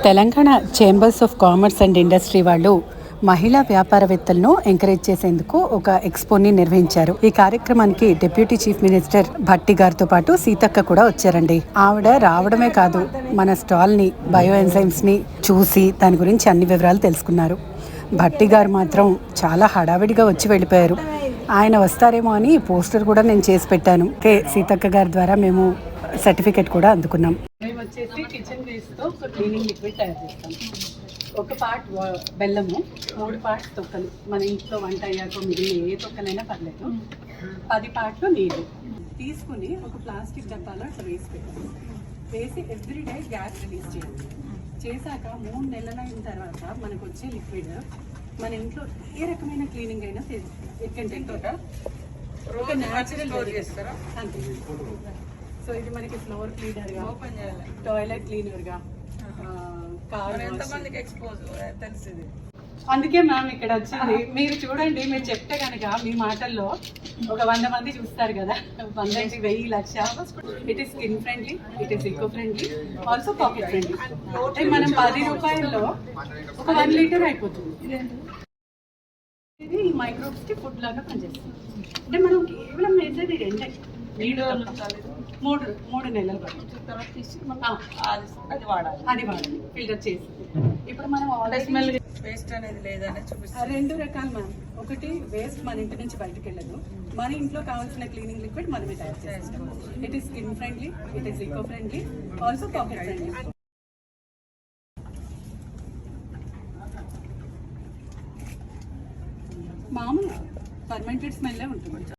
Telangana chambers of commerce and industry వాళ్ళు మహిళా వ్యాపారవేత్తలను encourage చేసేందుకు ఒక ఎక్స్పోని నిర్వహించారు. ఈ కార్యక్రమానికి డిప్యూటీ చీఫ్ మినిస్టర్ భట్టి గారితో పాటు సీతక్క కూడా వచ్చారండి. ఆవిడ రావడమే కాదు, మన స్టాల్ని, బయో ఎంజైమ్స్ని చూసి దాని గురించి అన్ని వివరాలు తెలుసుకున్నారు. భట్టి గారు మాత్రం చాలా హడావిడిగా వచ్చి వెళ్ళిపోయారు. ఆయన వస్తారేమో అని పోస్టర్ కూడా నేను చేసి పెట్టాను. సీతక్క గారి ద్వారా మేము సర్టిఫికెట్ కూడా అందుకున్నాం. మేము వచ్చేసి కిచెన్ వేస్ట్తో ఒక క్లీనింగ్ లిక్విడ్ తయారు చేస్తాం. ఒక పార్ట్ బెల్లము, 3 పార్ట్స్ తొక్కలు, మన ఇంట్లో వంట అయ్యాక మిగిలిన ఏ తొక్కలైనా పర్లేదు, 10 పార్ట్లు నీరు తీసుకుని ఒక ప్లాస్టిక్ డబ్బాలో అట్లా వేసి పెట్టాలి. వేసి ఎవ్రీడే గ్యాస్ రిలీజ్ చేయాలి. చేశాక 3 నెలలు అయిన తర్వాత మనకు వచ్చే లిక్విడ్ మన ఇంట్లో ఏ రకమైన క్లీనింగ్ అయినా ఎక్కంటే ఒక న్యాచురల్ చేస్తారా అంతే. సో ఇది మనకి ఫ్లోర్ క్లీనర్గా, టాయిలెట్ క్లీనర్గా, తెలిసింది. అందుకే మ్యామ్ ఇక్కడ వచ్చింది. మీరు చూడండి, మీరు చెప్తే కనుక మీ మాటల్లో ఒక 100 మంది చూస్తారు కదా, 100, 1000, 1,00,000. It is skin friendly, it is eco friendly, also pocket friendly. అంటే మనం 10 రూపాయల్లో ఒక 1 లీటర్ అయిపోతుంది. ఇది ఈ మైక్రోబ్స్కి ఫుడ్ లాగా పనిచేస్తుంది. అంటే మనం కేవలం వేసేది 2 నీళ్ళు, 3 నెలలు పడుతుంది. అది వాడాలి ఫిల్టర్ చేసి. ఇప్పుడు మనం వేస్ట్ అనేది లేదని చూపిస్తాం. 2 రకాలు మ్యామ్. ఒకటి వేస్ట్ మన ఇంటి నుంచి బయటకు వెళ్ళదు, మన ఇంట్లో కావాల్సిన క్లీనింగ్ లిక్విడ్ మనమే తయారు చేస్తాం. It is skin friendly, it is eco friendly, also pocket friendly. మామూలు ఫర్మెంటెడ్ స్మెల్లే ఉంటుంది.